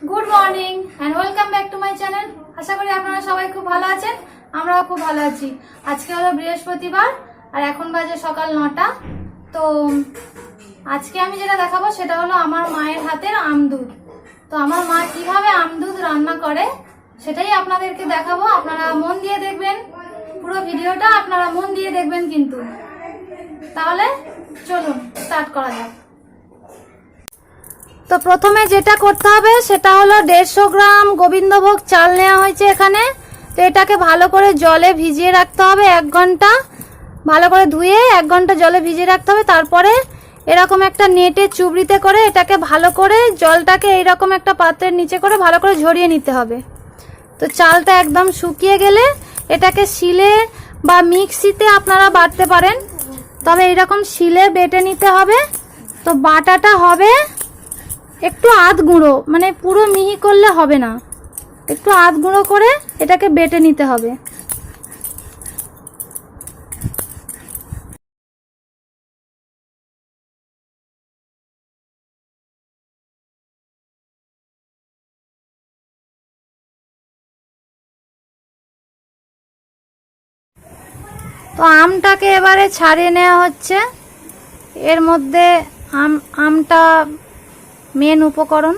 Good morning and welcome back to my channel. आशा करी आपनारा सबाई खूब भालो आछेन, आमराओ खूब भालो आछि। आजके हलो बृहस्पतिवार और एखन बाजे सकाल 9टा। तो आजके आमी जेटा देखाबो सेटा हलो आमार मायेर हातेर आमदुध। तो आमार मा किभाबे आमदुध रान्ना करे सेटाई आपनादेरके देखाबो। आपनारा मन दिये देखबेन, पुरो भिडियोटा आपनारा मन दिये देखबेन किन्तु। ताहले चलुन स्टार्ट करा जाक। तो प्रथमे जेटा करते हबे सेटा हलो 150 ग्राम गोविंदभोग चाल नेওয়া হয়েছে এখানে। তো এটাকে ভালো করে জলে ভিজিয়ে রাখতে হবে 1 ঘন্টা। ভালো করে ধুয়ে 1 ঘন্টা জলে ভিজিয়ে রাখতে হবে। তারপরে এরকম একটা নেটে চুবড়িতে করে এটাকে ভালো করে জলটাকে এইরকম একটা পাত্রের নিচে করে ভালো করে ঝরিয়ে নিতে হবে। তো চালটা একদম শুকিয়ে গেলে এটাকে শিলে বা মিক্সিতে আপনারা বাটতে পারেন, তবে এরকম শিলে বেটে নিতে হবে। তো বাটাটা হবে একটু আধ গুঁড়ো, মানে পুরো মিহি করলে হবে না, একটু আধ গুঁড়ো করে এটাকে বেটে নিতে হবে। তো আমটাকে এবারে ছাড়িয়ে নেওয়া হচ্ছে। এর মধ্যে আমটা মেন উপকরণ,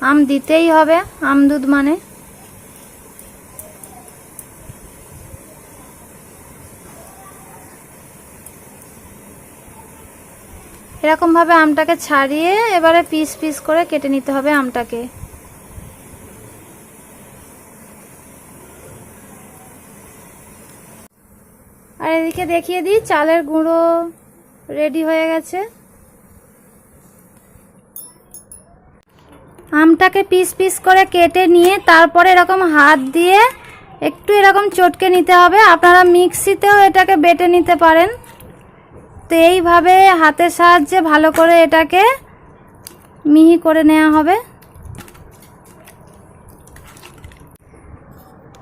আম দিতেই হবে, আমদুধ মানে। এরকম ভাবে আমটাকে ছাড়িয়ে এবারে পিস পিস করে কেটে নিতে হবে আমটাকে। আর এদিকে দেখিয়ে দিই, চালের গুঁড়ো রেডি হয়ে গেছে। আমটাকে পিস পিস করে কেটে নিয়ে তারপরে এরকম হাত দিয়ে একটু এরকম চটকে নিতে হবে। আপনারা মিক্সিতেও এটাকে বেটে নিতে পারেন। তো এইভাবে হাতের সাহায্যে ভালো করে এটাকে মিহি করে নেওয়া হবে।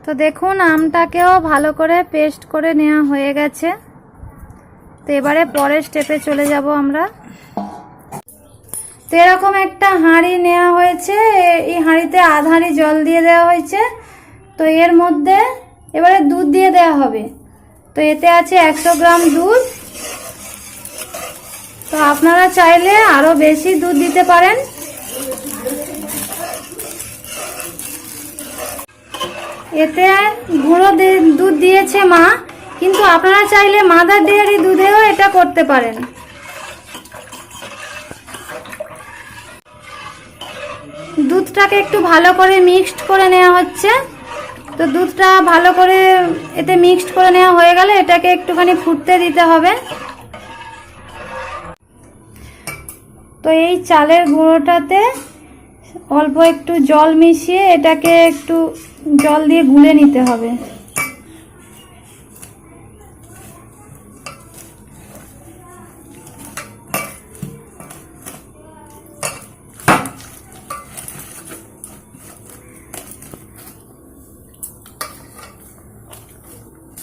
তো দেখুন আমটাকেও ভালো করে পেস্ট করে নেওয়া হয়ে গেছে। তো এবারে পরের স্টেপে চলে যাব আমরা। তো এরকম একটা হাঁড়ি নেওয়া হয়েছে, এই হাঁড়িতে আধ হাঁড়ি জল দিয়ে দেওয়া হয়েছে। তো এর মধ্যে এবারে দুধ দিয়ে দেওয়া হবে। তো এতে আছে 100 গ্রাম দুধ। তো আপনারা চাইলে আরো বেশি দুধ দিতে পারেন। এতে গুঁড়ো দুধ দিয়েছে মা, কিন্তু আপনারা চাইলে মাদার ডেয়ারি দুধেও এটা করতে পারেন। দুধটাকে একটু ভালো করে মিক্সড করে নেওয়া হচ্ছে। তো দুধটা ভালো করে এতে মিক্সড করে নেওয়া হয়ে গেলে এটাকে একটুখানি ফুটতে দিতে হবে। তো এই চালের গুঁড়োটাতে অল্প একটু জল মিশিয়ে এটাকে একটু জল দিয়ে গুলে নিতে হবে।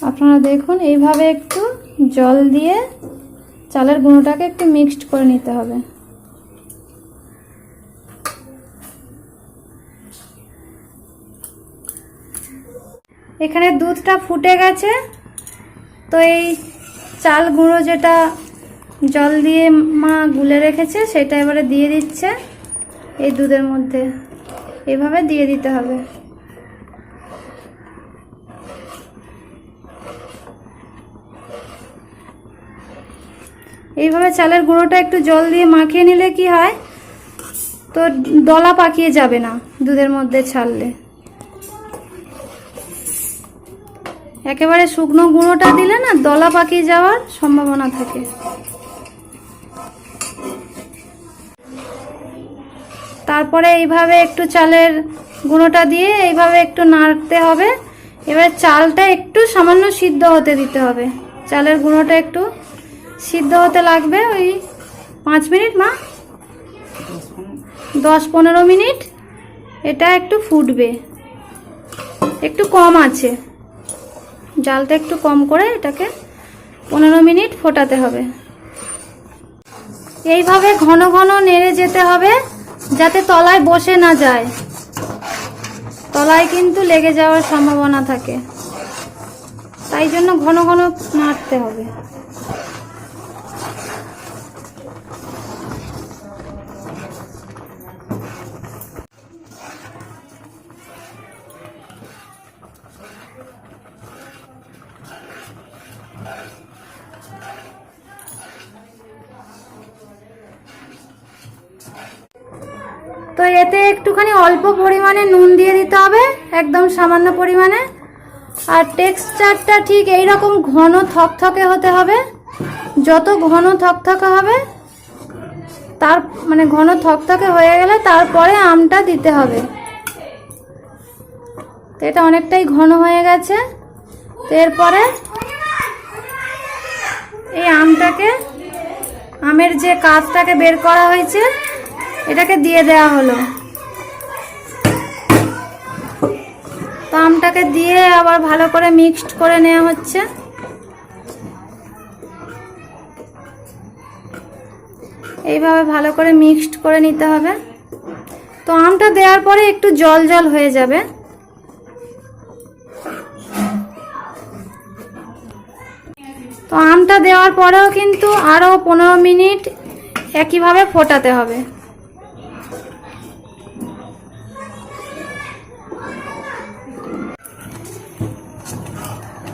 আপনারা দেখুন এইভাবে একটু জল দিয়ে চালের গুঁড়োটাকে একটু মিক্সড করে নিতে হবে। এখানে দুধটা ফুটে গেছে। তো এই চাল গুঁড়ো যেটা জল দিয়ে মা গুলে রেখেছে সেটা এবারে দিয়ে দিচ্ছে এই দুধের মধ্যে। এইভাবে দিয়ে দিতে হবে। এইভাবে চালের গুঁড়োটা একটু জল দিয়ে মাখিয়ে নিলে কি হয়, তো দলা পাকিয়ে যাবে না দুধের মধ্যে ছাড়লে। একেবারে শুকনো গুঁড়োটা দিলে না দলা পাকিয়ে যাওয়ার সম্ভাবনা থাকে। তারপরে এইভাবে একটু চালের গুঁড়োটা দিয়ে এইভাবে একটু নাড়তে হবে। এবার চালটা একটু সামান্য সিদ্ধ হতে দিতে হবে। চালের গুঁড়োটা একটু সিদ্ধ হতে লাগবে ওই 5 মিনিট, মা 10-15 মিনিট এটা একটু ফুটবে। একটু কম আছে, জালটা একটু কম করে এটাকে 15 মিনিট ফোটাতে হবে। এইভাবে ঘন ঘন নেড়ে যেতে হবে যাতে তলায় বসে না যায়, তলায় কিন্তু লেগে যাওয়ার সম্ভাবনা থাকে, তাই জন্য ঘন ঘন নাড়তে হবে। তো এতে একটুখানি অল্প পরিমাণে নুন দিয়ে দিতে হবে, একদম সামান্য পরিমাণে। আর টেক্সচারটা ঠিক এই রকম ঘন থকথকে হতে হবে। যত ঘন থকথকে হবে তার মানে ঘন থকথকে হয়ে গেলে তারপরে আমটা দিতে হবে। তো এটা অনেকটাই ঘন হয়ে গেছে। তো এরপরে এই আমটাকে, আমের যে কাঁচটাকে বের করা হয়েছে এটাকে দিয়ে দেওয়া হলো। তো আমটাকে দিয়ে আবার ভালো করে মিক্সড করে নেওয়া হচ্ছে। এইভাবে ভালো করে মিক্সড করে নিতে হবে। তো আমটা দেওয়ার পরে একটু জল জল হয়ে যাবে। তো আমটা দেওয়ার পরেও কিন্তু আরও 15 মিনিট একইভাবে ফোটাতে হবে।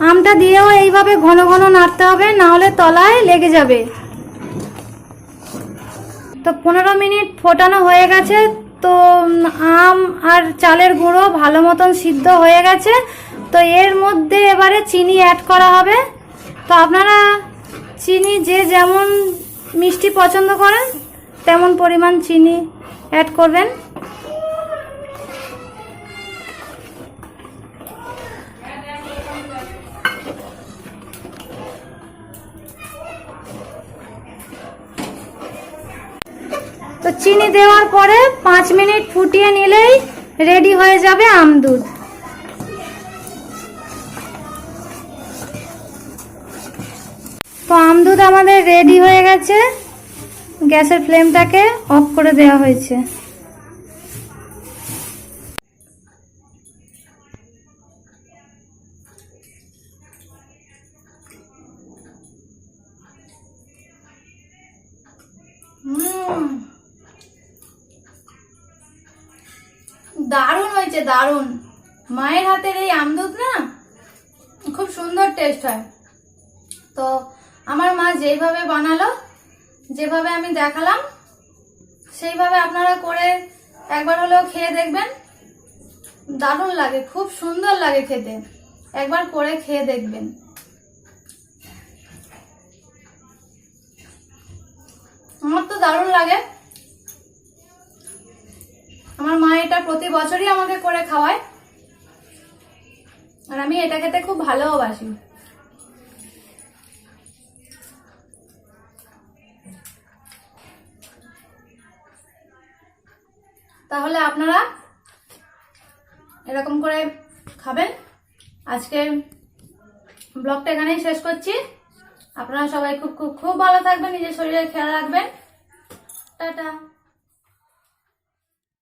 আমটা দিয়েও এইভাবে ঘন ঘন নাড়তে হবে, না হলে তলায় লেগে যাবে। তো 15 মিনিট ফোটানো হয়ে গেছে। তো আম আর চালের গুঁড়ো ভালো মতন সিদ্ধ হয়ে গেছে। তো এর মধ্যে এবারে চিনি অ্যাড করা হবে। তো আপনারা চিনি যে যেমন মিষ্টি পছন্দ করেন তেমন পরিমাণ চিনি অ্যাড করবেন। তো চিনি দেওয়ার পরে 5 মিনিট ফুটিয়ে নিলেই রেডি হয়ে যাবে আম দুধ। তো আম দুধ আমাদের রেডি হয়ে গেছে। গ্যাসের ফ্লেমটাকে অফ করে দেওয়া হয়েছে। দারুণ হয়েছে, দারুণ। মায়ের হাতের এই আম দুধ না খুব সুন্দর টেস্ট হয়। তো আমার মা যেইভাবে বানালো, যেভাবে আমি দেখালাম সেইভাবে আপনারা করে একবার হলেও খেয়ে দেখবেন। দারুণ লাগে, খুব সুন্দর লাগে খেতে। একবার করে খেয়ে দেখবেন। আমার তো দারুণ লাগে। আমার মা এটা প্রতি বছরই আমাকে করে খাওয়ায়, আর আমি এটা খেতে খুব ভালোবাসি। তাহলে আপনারা এরকম করে খাবেন। আজকের ব্লগটা এখানেই শেষ করছি। আপনারা সবাই খুব খুব খুব ভালো থাকবেন, নিজের শরীরের খেয়াল রাখবেন। টাটা।